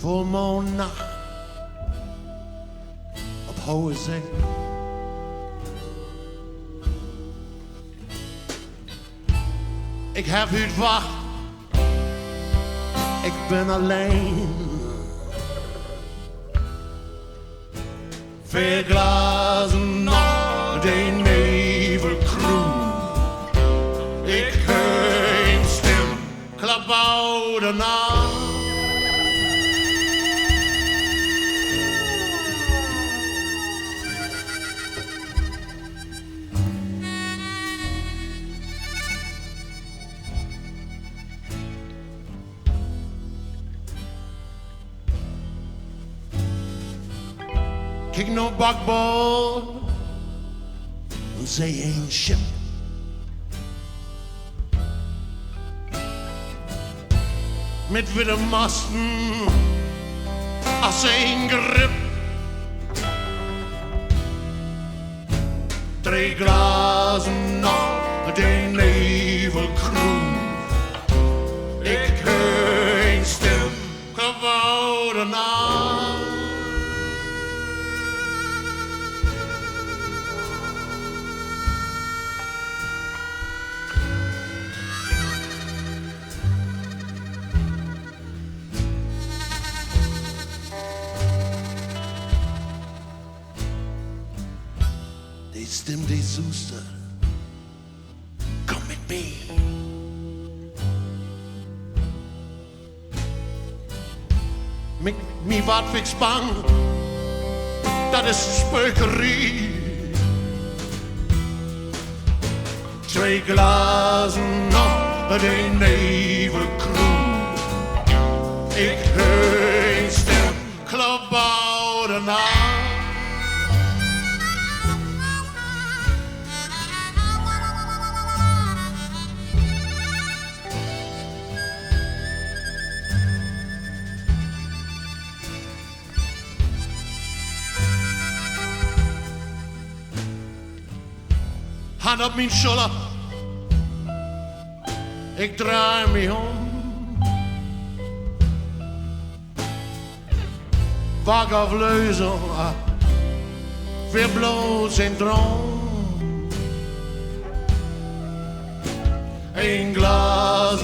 fullmåne nacht op hoge zee. Ik heb het wacht, ik ben alleen. Veel glazen nog, de nevel kroon. Ik hoor een stem, klapbouwde na. Kijk naar bakboord, een zee een schip. Met witte masten als een grip. Drie glazen nog, de nevel kroon. Ik hoor een stem, geworden aan. Die stem die zuster, come with me. Me wat ik bang, dat is een speukerie. Twee glazen nog, de nevel kroon. Ik hoor een stem, klapbouwde na. Hand op mijn schouder, ik draai me om. Wacht auf Lösung, wir bloß in Traum. Ein Glas